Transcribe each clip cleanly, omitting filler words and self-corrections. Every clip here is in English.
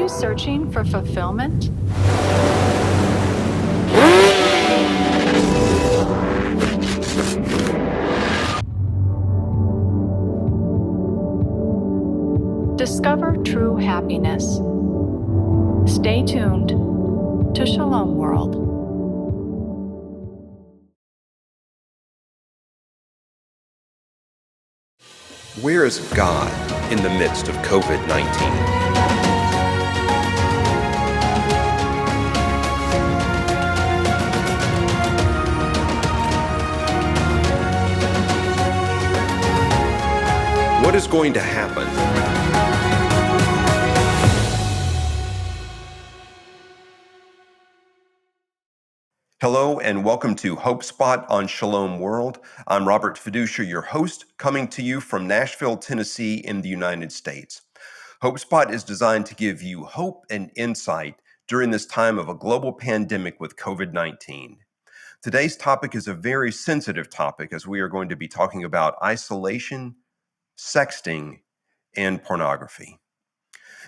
you searching for fulfillment? Discover true happiness. Stay tuned to Shalom World. Where is God in the midst of COVID-19? What is going to happen? Hello and welcome to Hope Spot on Shalom World. I'm Robert Feduccia, your host, coming to you from Nashville, Tennessee in the United States. Hope Spot is designed to give you hope and insight during this time of a global pandemic with COVID-19. Today's topic is a very sensitive topic as we are going to be talking about isolation, sexting, and pornography.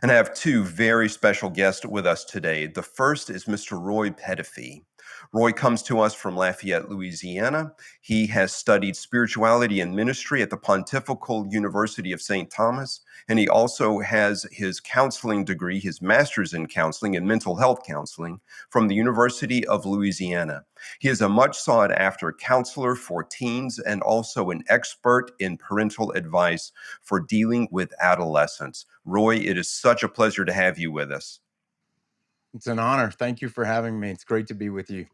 And I have two very special guests with us today. The first is Mr. Roy Petitfils. Roy comes to us from Lafayette, Louisiana. He has studied spirituality and ministry at the Pontifical University of St. Thomas, and he also has his counseling degree, his master's in counseling and mental health counseling from the University of Louisiana. He is a much sought after counselor for teens and also an expert in parental advice for dealing with adolescents. Roy, it is such a pleasure to have you with us. It's an honor. Thank you for having me. It's great to be with you.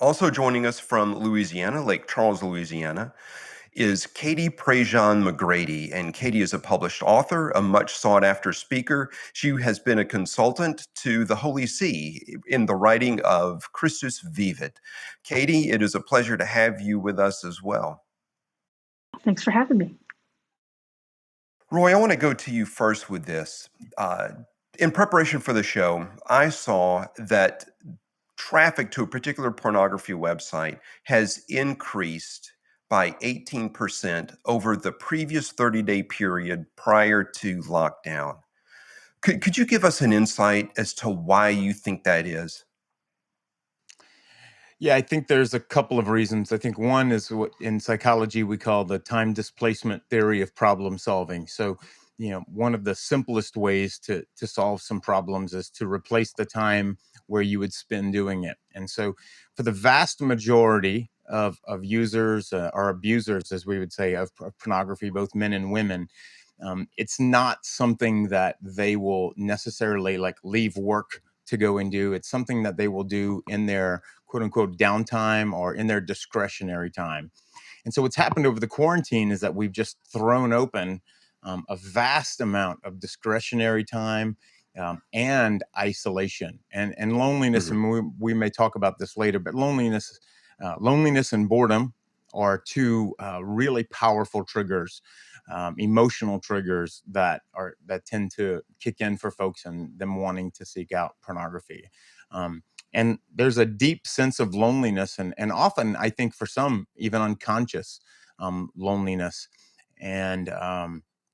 Also joining us from Louisiana, Lake Charles, Louisiana, is Katie Prejean McGrady. And Katie is a published author, a much sought after speaker. She has been a consultant to the Holy See in the writing of Christus Vivit. Katie, it is a pleasure to have you with us as well. Thanks for having me. Roy, I want to go to you first with this. In preparation for the show, I saw that traffic to a particular pornography website has increased by 18% over the previous 30-day period prior to lockdown. Could you give us an insight as to why you think that is? Yeah, I think there's a couple of reasons. I think one is what in psychology we call the time displacement theory of problem solving. So, one of the simplest ways to solve some problems is to replace the time where you would spend doing it. And so for the vast majority of users or abusers, as we would say, of pornography, both men and women, it's not something that they will necessarily leave work to go and do. It's something that they will do in their quote unquote downtime or in their discretionary time. And so what's happened over the quarantine is that we've just thrown open a vast amount of discretionary time and isolation and loneliness. Mm-hmm. And we may talk about this later, but loneliness and boredom are two really powerful triggers, emotional triggers that tend to kick in for folks and them wanting to seek out pornography. And there's a deep sense of loneliness and often, I think for some, even unconscious loneliness. And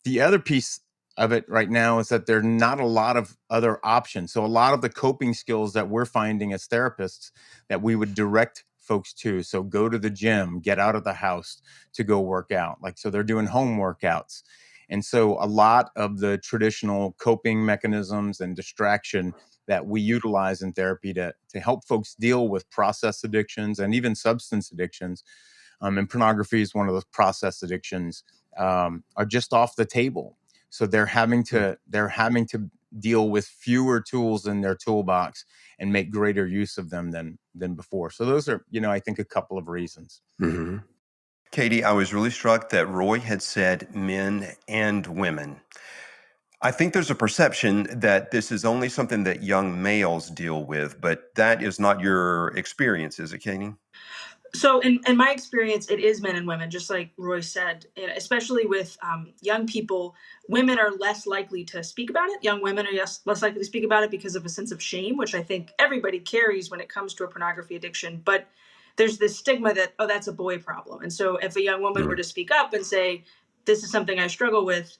the other piece of it right now is that there are not a lot of other options. So a lot of the coping skills that we're finding as therapists that we would direct folks to. So go to the gym, get out of the house to go work out. So they're doing home workouts. And so a lot of the traditional coping mechanisms and distraction that we utilize in therapy to help folks deal with process addictions and even substance addictions, and pornography is one of those process addictions, are just off the table. So they're having to deal with fewer tools in their toolbox and make greater use of them than before. So those are, I think, a couple of reasons. Mm-hmm. Katie, I was really struck that Roy had said men and women. I think there's a perception that this is only something that young males deal with, but that is not your experience, is it, Katie? So in my experience, it is men and women, just like Roy said, and especially with young people. Women are less likely to speak about it. Young women are less likely to speak about it because of a sense of shame, which I think everybody carries when it comes to a pornography addiction. But there's this stigma that, that's a boy problem. And so if a young woman were to speak up and say, this is something I struggle with,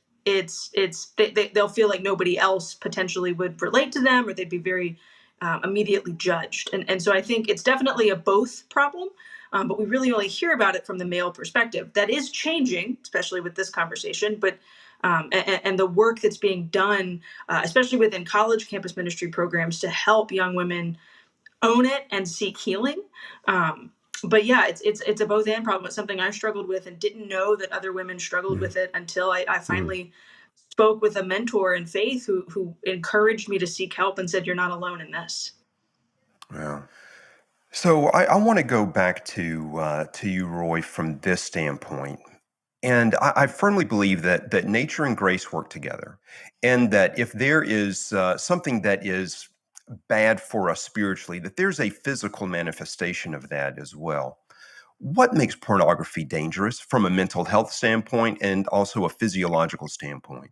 they'll feel like nobody else potentially would relate to them, or they'd be very immediately judged. And so I think it's definitely a both problem, but we really only hear about it from the male perspective. That is changing, especially with this conversation, but and the work that's being done, especially within college campus ministry programs, to help young women own it and seek healing. But yeah, it's a both and problem. It's something I struggled with and didn't know that other women struggled with it until I finally spoke with a mentor in faith who encouraged me to seek help and said, "You're not alone in this." Yeah. So I want to go back to you, Roy, from this standpoint. And I firmly believe that nature and grace work together, and that if there is something that is bad for us spiritually, that there's a physical manifestation of that as well. What makes pornography dangerous from a mental health standpoint and also a physiological standpoint?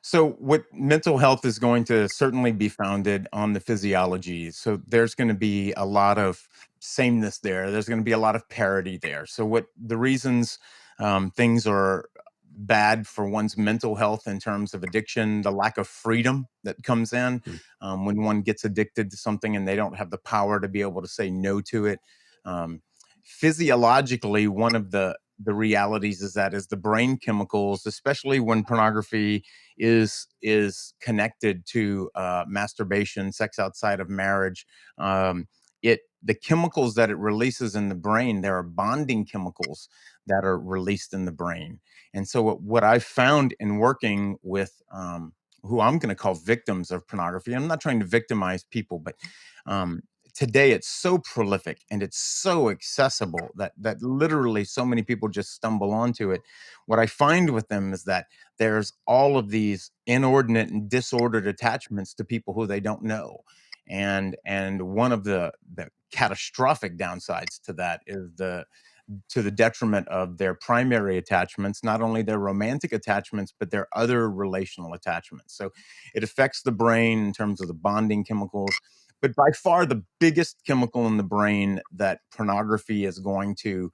So, what mental health is going to certainly be founded on the physiology. So, there's going to be a lot of sameness there. There's going to be a lot of parity there. So, what the reasons things are bad for one's mental health in terms of addiction, the lack of freedom that comes in when one gets addicted to something and they don't have the power to be able to say no to it. Um, Physiologically, one of the realities is the brain chemicals, especially when pornography is connected to masturbation, sex outside of marriage. The chemicals that it releases in the brain, there are bonding chemicals that are released in the brain. And so what I've found in working with who I'm going to call victims of pornography, I'm not trying to victimize people, but today it's so prolific and it's so accessible that literally so many people just stumble onto it. What I find with them is that there's all of these inordinate and disordered attachments to people who they don't know. And one of the catastrophic downsides to that is to the detriment of their primary attachments, not only their romantic attachments, but their other relational attachments. So it affects the brain in terms of the bonding chemicals. But by far the biggest chemical in the brain that pornography is going to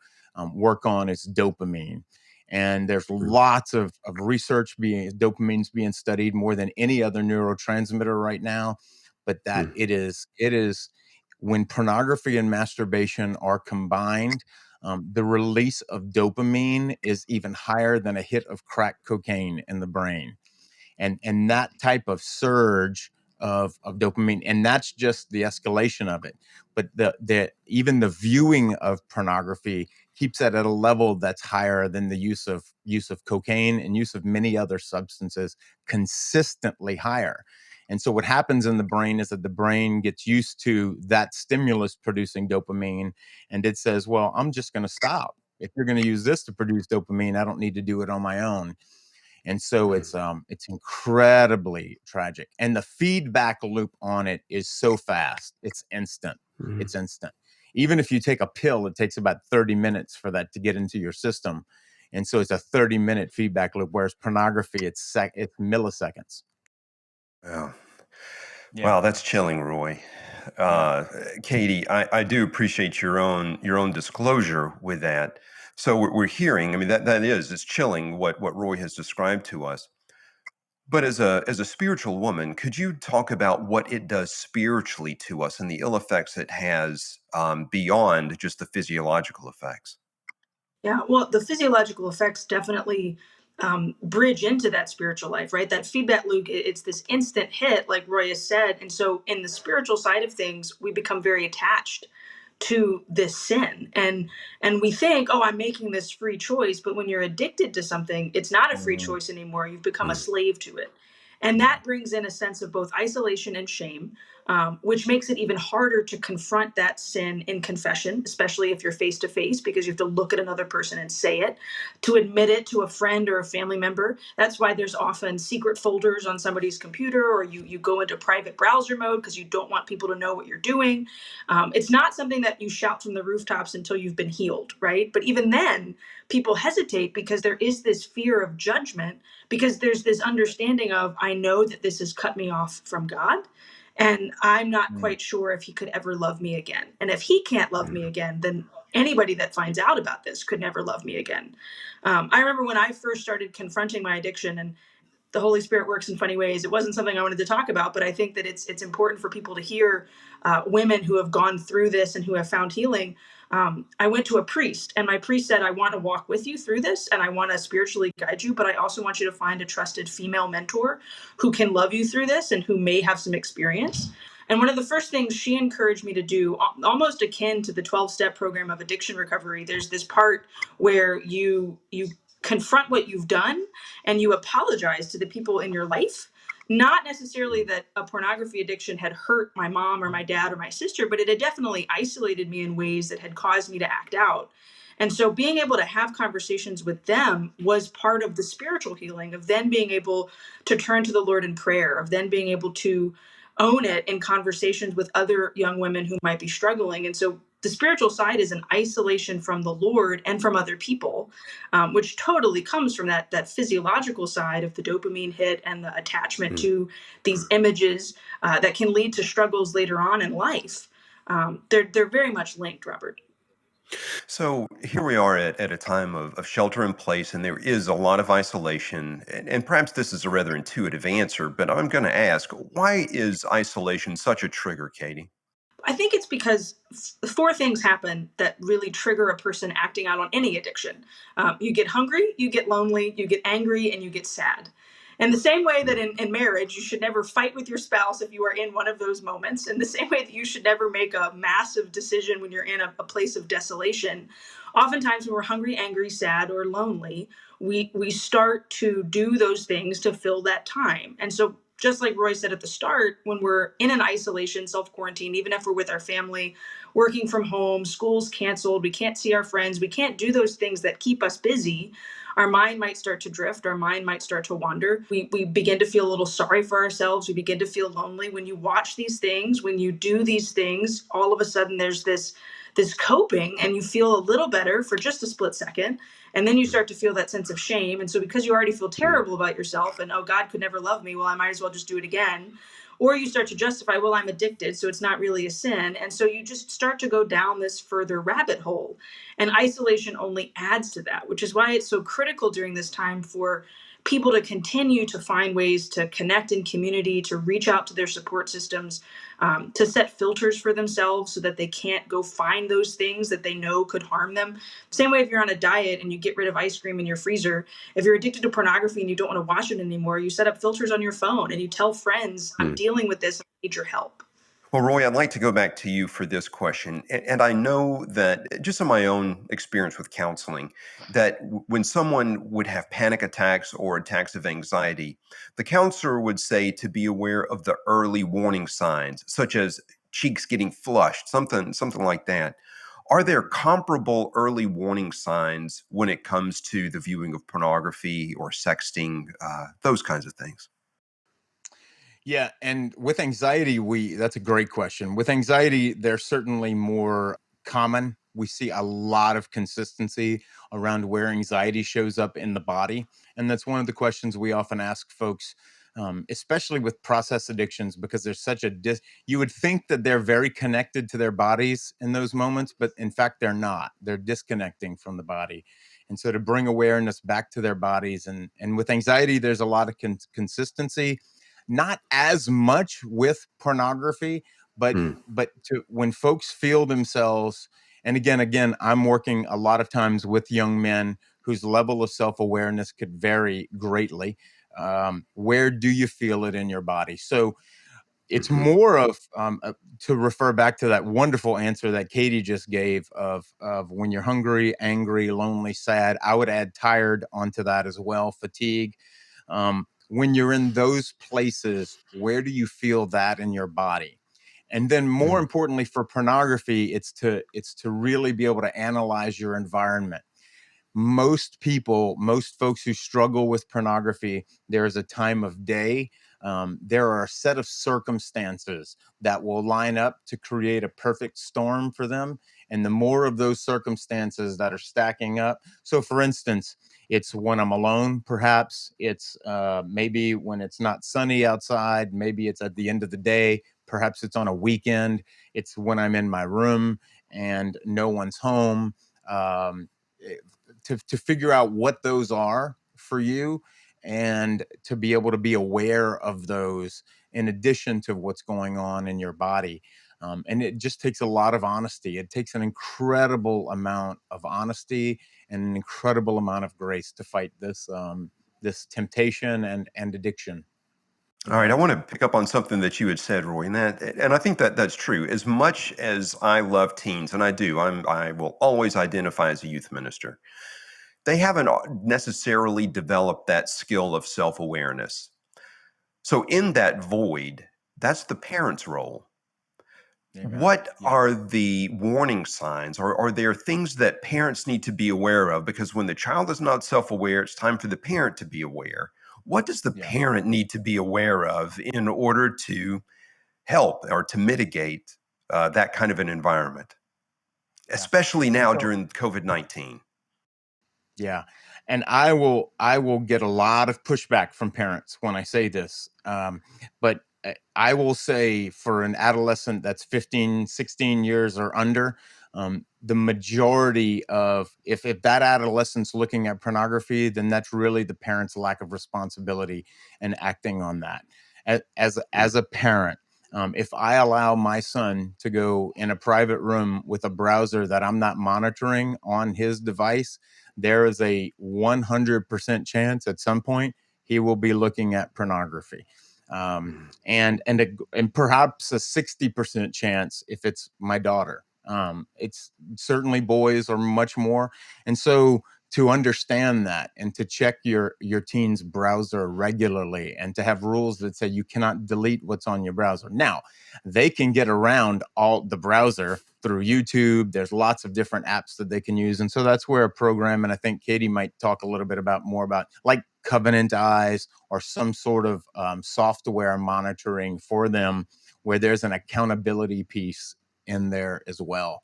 work on is dopamine. And there's lots of research dopamine's being studied more than any other neurotransmitter right now. But that it is when pornography and masturbation are combined, the release of dopamine is even higher than a hit of crack cocaine in the brain. And that type of surge of dopamine, and that's just the escalation of it. But even the viewing of pornography keeps it at a level that's higher than the use of cocaine and use of many other substances, consistently higher. And so what happens in the brain is that the brain gets used to that stimulus producing dopamine, and it says, well, I'm just going to stop. If you're going to use this to produce dopamine, I don't need to do it on my own. And so it's incredibly tragic. And the feedback loop on it is so fast. It's instant. It's instant. Even if you take a pill, it takes about 30 minutes for that to get into your system. And so it's a 30-minute feedback loop, whereas pornography, it's milliseconds. Wow. Yeah. Wow, that's chilling, Roy. Katie, I do appreciate your own disclosure with that. So we're hearing, I mean, it's chilling what Roy has described to us. But as a spiritual woman, could you talk about what it does spiritually to us and the ill effects it has beyond just the physiological effects? Yeah, well, the physiological effects definitely bridge into that spiritual life, right? That feedback loop, it's this instant hit, like Roy has said. And so, in the spiritual side of things, we become very attached to this sin, and we think, oh, I'm making this free choice. But when you're addicted to something, it's not a free choice anymore. You've become a slave to it. And that brings in a sense of both isolation and shame, which makes it even harder to confront that sin in confession, especially if you're face to face, because you have to look at another person and say it, to admit it to a friend or a family member. That's why there's often secret folders on somebody's computer, or you go into private browser mode because you don't want people to know what you're doing. It's not something that you shout from the rooftops until you've been healed, right? But even then, people hesitate because there is this fear of judgment, because there's this understanding of, I know that this has cut me off from God, and I'm not quite sure if he could ever love me again. And if he can't love me again, then anybody that finds out about this could never love me again. I remember when I first started confronting my addiction, and the Holy Spirit works in funny ways. It wasn't something I wanted to talk about, but I think that it's important for people to hear women who have gone through this and who have found healing. I went to a priest, and my priest said, I want to walk with you through this, and I want to spiritually guide you, but I also want you to find a trusted female mentor who can love you through this and who may have some experience. And one of the first things she encouraged me to do, almost akin to the 12-step program of addiction recovery, there's this part where you confront what you've done and you apologize to the people in your life. Not necessarily that a pornography addiction had hurt my mom or my dad or my sister, but it had definitely isolated me in ways that had caused me to act out. And so being able to have conversations with them was part of the spiritual healing, of then being able to turn to the Lord in prayer, of then being able to own it in conversations with other young women who might be struggling. And so the spiritual side is an isolation from the Lord and from other people, which totally comes from that physiological side of the dopamine hit and the attachment to these images that can lead to struggles later on in life. They're very much linked, Robert. So here we are at a time of shelter in place, and there is a lot of isolation. And perhaps this is a rather intuitive answer, but I'm going to ask, why is isolation such a trigger, Katie? I think it's because four things happen that really trigger a person acting out on any addiction. You get hungry, you get lonely, you get angry, and you get sad. And the same way that in marriage, you should never fight with your spouse if you are in one of those moments, and the same way that you should never make a massive decision when you're in a place of desolation, oftentimes when we're hungry, angry, sad, or lonely, we start to do those things to fill that time. And so just like Roy said at the start, when we're in an isolation, self-quarantine, even if we're with our family, working from home, school's canceled, we can't see our friends, we can't do those things that keep us busy, our mind might start to drift, our mind might start to wander. We begin to feel a little sorry for ourselves, we begin to feel lonely. When you watch these things, when you do these things, all of a sudden there's this coping, and you feel a little better for just a split second. And then you start to feel that sense of shame. And so because you already feel terrible about yourself and, oh, God could never love me, well, I might as well just do it again. Or you start to justify, well, I'm addicted, so it's not really a sin. And so you just start to go down this further rabbit hole. And isolation only adds to that, which is why it's so critical during this time for people to continue to find ways to connect in community, to reach out to their support systems, to set filters for themselves so that they can't go find those things that they know could harm them. Same way if you're on a diet and you get rid of ice cream in your freezer, if you're addicted to pornography and you don't want to watch it anymore, you set up filters on your phone and you tell friends, I'm dealing with this, I need your help. Well, Roy, I'd like to go back to you for this question. And I know that just in my own experience with counseling, that when someone would have panic attacks or attacks of anxiety, the counselor would say to be aware of the early warning signs, such as cheeks getting flushed, something like that. Are there comparable early warning signs when it comes to the viewing of pornography or sexting, those kinds of things? Yeah, and with anxiety, that's a great question. With anxiety, they're certainly more common. We see a lot of consistency around where anxiety shows up in the body. And that's one of the questions we often ask folks, especially with process addictions, because there's such a you would think that they're very connected to their bodies in those moments, but in fact, they're not. They're disconnecting from the body. And so to bring awareness back to their bodies, and with anxiety, there's a lot of consistency, not as much with pornography, but to when folks feel themselves, and again, I'm working a lot of times with young men whose level of self-awareness could vary greatly. Where do you feel it in your body? So it's more of to refer back to that wonderful answer that Katie just gave of when you're hungry, angry, lonely, sad. I would add tired onto that as well, fatigue. When you're in those places, where do you feel that in your body? And then more importantly for pornography, it's to really be able to analyze your environment. Most folks who struggle with pornography, there is a time of day. There are a set of circumstances that will line up to create a perfect storm for them. And the more of those circumstances that are stacking up. So for instance, it's when I'm alone, perhaps. It's maybe when it's not sunny outside. Maybe it's at the end of the day. Perhaps it's on a weekend. It's when I'm in my room and no one's home, to figure out what those are for you, and to be able to be aware of those in addition to what's going on in your body. And it just takes a lot of honesty. It takes an incredible amount of honesty and an incredible amount of grace to fight this temptation and addiction. All right, I want to pick up on something that you had said, Roy, and I think that that's true. As much as I love teens, and I do, I will always identify as a youth minister. They haven't necessarily developed that skill of self-awareness. So in that void, that's the parent's role. Amen. What Yeah. are the warning signs, or are there things that parents need to be aware of? Because when the child is not self-aware, it's time for the parent to be aware. What does the Yeah. parent need to be aware of in order to help or to mitigate that kind of an environment, especially now So- during COVID-19? Yeah. And I will get a lot of pushback from parents when I say this. But I will say, for an adolescent that's 15, 16 years or under, the majority of, if that adolescent's looking at pornography, then that's really the parent's lack of responsibility and acting on that. As a parent, if I allow my son to go in a private room with a browser that I'm not monitoring on his device, there is a 100% chance at some point he will be looking at pornography. And perhaps a 60% chance if it's my daughter. It's certainly boys are much more. And so to understand that, and to check your teen's browser regularly, and to have rules that say you cannot delete what's on your browser. Now, they can get around all the browser through YouTube. There's lots of different apps that they can use. And so that's where a program, and I think Katie might talk a little bit more about like Covenant Eyes, or some sort of software monitoring for them, where there's an accountability piece in there as well.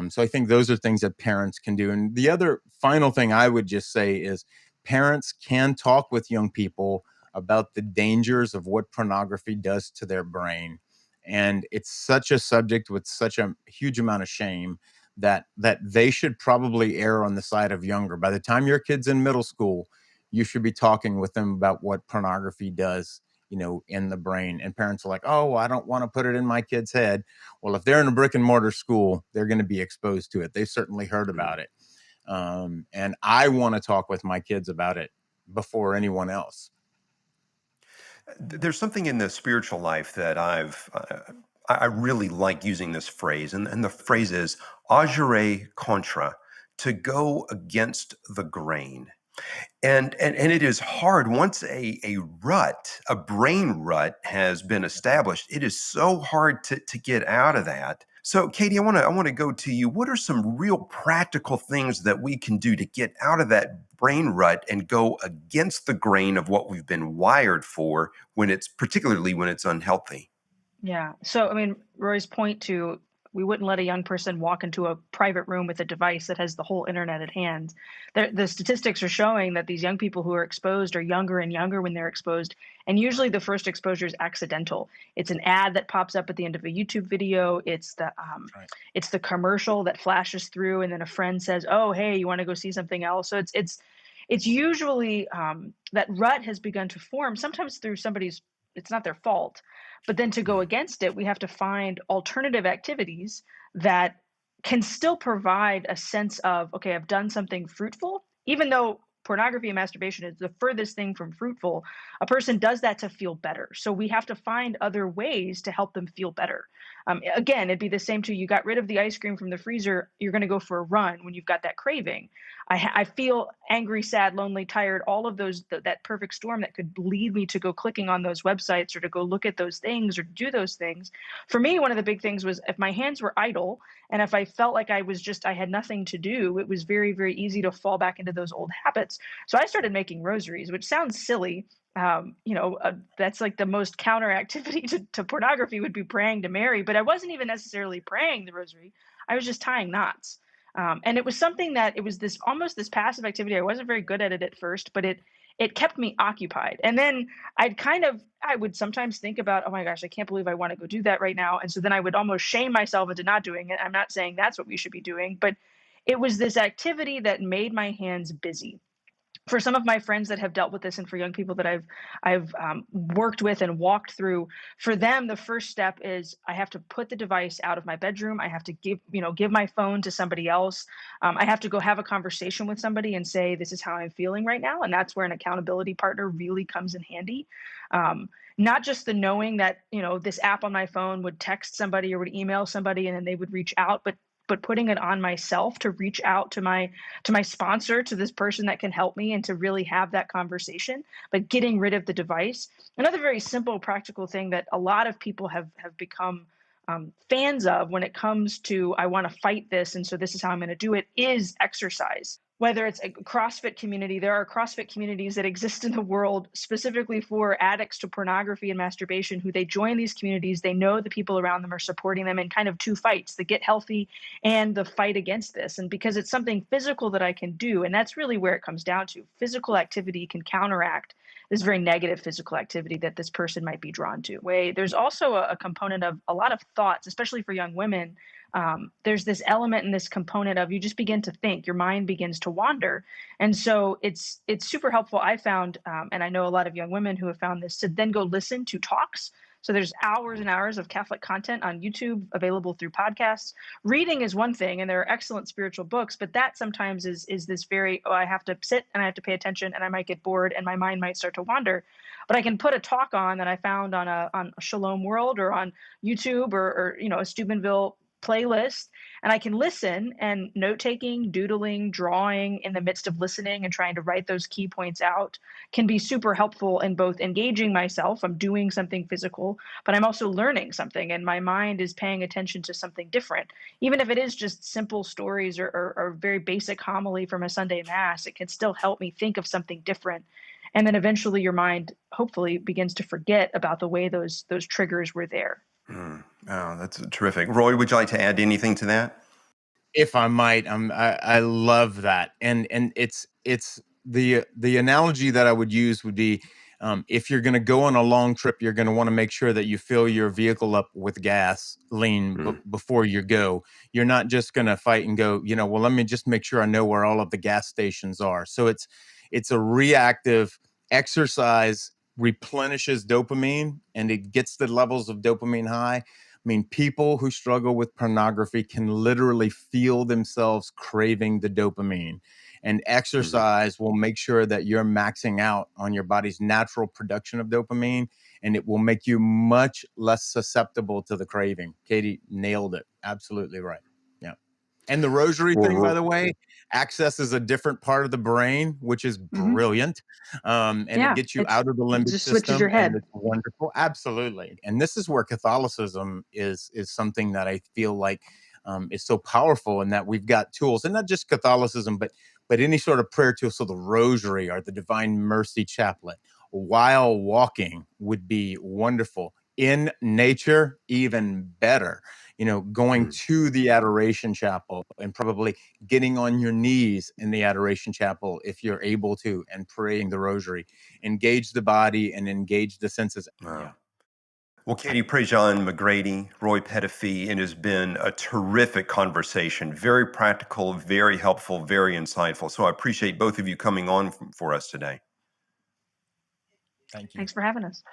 So I think those are things that parents can do. And the other final thing I would just say is, parents can talk with young people about the dangers of what pornography does to their brain. And it's such a subject with such a huge amount of shame that they should probably err on the side of younger. By the time your kid's in middle school, you should be talking with them about what pornography does, in the brain. And parents are like, oh, well, I don't want to put it in my kid's head. Well, if they're in a brick and mortar school, they're going to be exposed to it. They've certainly heard about it. And I want to talk with my kids about it before anyone else. There's something in the spiritual life that I really like using this phrase, and the phrase is agere contra, to go against the grain. And it is hard once a brain rut has been established. It is so hard to get out of that. So, Katie, I want to go to you. What are some real practical things that we can do to get out of that brain rut and go against the grain of what we've been wired for, particularly when it's unhealthy? Yeah. So, I mean, Roy's point to, we wouldn't let a young person walk into a private room with a device that has the whole internet at hand. The statistics are showing that these young people who are exposed are younger and younger when they're exposed. And usually the first exposure is accidental. It's an ad that pops up at the end of a YouTube video. It's Right. it's the commercial that flashes through, and then a friend says, "Oh, hey, you want to go see something else?" So it's usually that rut has begun to form, sometimes through somebody's, it's not their fault. But then to go against it, we have to find alternative activities that can still provide a sense of, okay, I've done something fruitful, even though pornography and masturbation is the furthest thing from fruitful. A person does that to feel better. So we have to find other ways to help them feel better. Again, it'd be the same to, you got rid of the ice cream from the freezer, you're going to go for a run when you've got that craving. I feel angry, sad, lonely, tired, all of those, that perfect storm that could lead me to go clicking on those websites, or to go look at those things, or do those things. For me, one of the big things was, if my hands were idle, and if I felt like I had nothing to do, it was very, very easy to fall back into those old habits. So I started making rosaries, which sounds silly. That's like the most counter activity to pornography would be praying to Mary, but I wasn't even necessarily praying the rosary. I was just tying knots. And it was something that, it was this almost this passive activity. I wasn't very good at it at first, but it kept me occupied. And then I would sometimes think about, oh my gosh, I can't believe I want to go do that right now. And so then I would almost shame myself into not doing it. I'm not saying that's what we should be doing, but it was this activity that made my hands busy. For some of my friends that have dealt with this, and for young people that I've worked with and walked through, for them the first step is I have to put the device out of my bedroom. I have to give my phone to somebody else. I have to go have a conversation with somebody and say, this is how I'm feeling right now. And that's where an accountability partner really comes in handy. Not just the knowing that this app on my phone would text somebody or would email somebody and then they would reach out, but putting it on myself to reach out to my sponsor, to this person that can help me, and to really have that conversation, but getting rid of the device. Another very simple, practical thing that a lot of people have become fans of when it comes to, I want to fight this, and so this is how I'm going to do it, is exercise. Whether it's a CrossFit community, there are CrossFit communities that exist in the world specifically for addicts to pornography and masturbation, who they join these communities. They know the people around them are supporting them in kind of two fights, the get healthy and the fight against this. And because it's something physical that I can do, and that's really where it comes down to, physical activity can counteract this very negative physical activity that this person might be drawn to. There's also a component of a lot of thoughts, especially for young women. There's this element and this component of, you just begin to think, your mind begins to wander. And so it's super helpful, I found, and I know a lot of young women who have found this, to then go listen to talks. So there's hours and hours of Catholic content on YouTube available through podcasts. Reading is one thing, and there are excellent spiritual books, but that sometimes is this very, I have to sit and I have to pay attention and I might get bored and my mind might start to wander. But I can put a talk on that I found on a Shalom World or on YouTube or a Steubenville playlist, and I can listen, and note-taking, doodling, drawing in the midst of listening and trying to write those key points out can be super helpful in both engaging myself. I'm doing something physical, but I'm also learning something, and my mind is paying attention to something different. Even if it is just simple stories or very basic homily from a Sunday Mass, it can still help me think of something different. And then eventually your mind hopefully begins to forget about the way those triggers were there. Oh, that's terrific. Roy, would you like to add anything to that? If I might, I love that, and it's the analogy that I would use would be, if you're going to go on a long trip, you're going to want to make sure that you fill your vehicle up with gasoline before you go. You're not just going to fight and go, well, let me just make sure I know where all of the gas stations are. So it's a reactive exercise, replenishes dopamine, and it gets the levels of dopamine high. I mean, people who struggle with pornography can literally feel themselves craving the dopamine, and exercise will make sure that you're maxing out on your body's natural production of dopamine, and it will make you much less susceptible to the craving. Katie nailed it. Absolutely right. Yeah. And the rosary thing, by the way, accesses a different part of the brain, which is brilliant. And it gets you out of the limbic just system. switches your head. And it's wonderful. Absolutely. And this is where Catholicism is something that I feel like is so powerful, in that we've got tools, and not just Catholicism, but any sort of prayer tool. So the rosary or the Divine Mercy Chaplet while walking would be wonderful. In nature, even better. Going to the Adoration Chapel and probably getting on your knees in the Adoration Chapel if you're able to, and praying the rosary. Engage the body and engage the senses. Wow. Yeah. Well, Katie Prejean McGrady, Roy Petitfils, it has been a terrific conversation. Very practical, very helpful, very insightful. So I appreciate both of you coming on for us today. Thank you. Thanks for having us.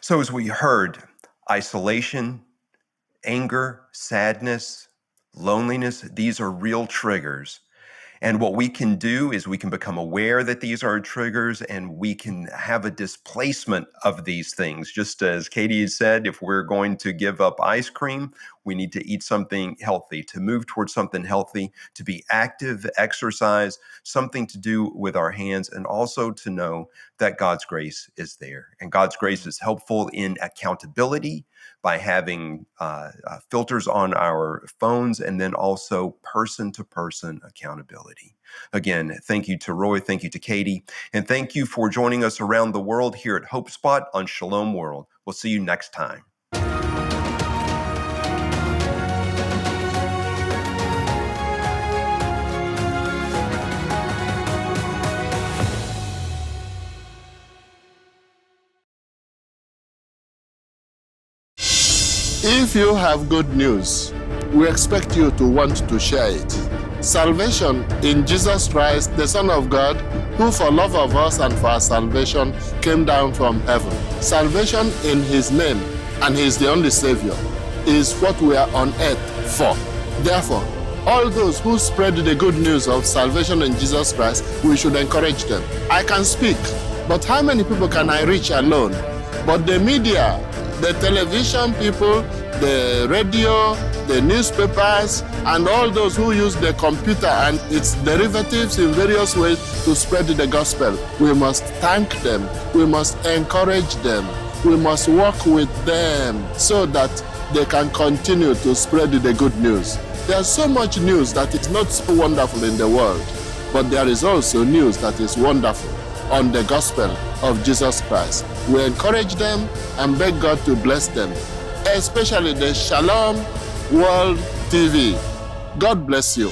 So as we heard, isolation, anger, sadness, loneliness, these are real triggers. And what we can do is we can become aware that these are triggers, and we can have a displacement of these things. Just as Katie said, if we're going to give up ice cream, we need to eat something healthy, to move towards something healthy, to be active, exercise, something to do with our hands, and also to know that God's grace is there. And God's grace is helpful in accountability by having filters on our phones, and then also person-to-person accountability. Again, thank you to Roy, thank you to Katie, and thank you for joining us around the world here at Hope Spot on Shalom World. We'll see you next time. If you have good news, we expect you to want to share it. Salvation in Jesus Christ, the Son of God, who for love of us and for our salvation came down from heaven. Salvation in his name, and he is the only Savior, is what we are on earth for. Therefore, all those who spread the good news of salvation in Jesus Christ, we should encourage them. I can speak, but how many people can I reach alone? But the media, the television people, the radio, the newspapers, and all those who use the computer and its derivatives in various ways to spread the gospel, we must thank them, we must encourage them, we must work with them so that they can continue to spread the good news. There's so much news that is not so wonderful in the world, but there is also news that is wonderful on the gospel of Jesus Christ. We encourage them and beg God to bless them, especially the Shalom World TV. God bless you.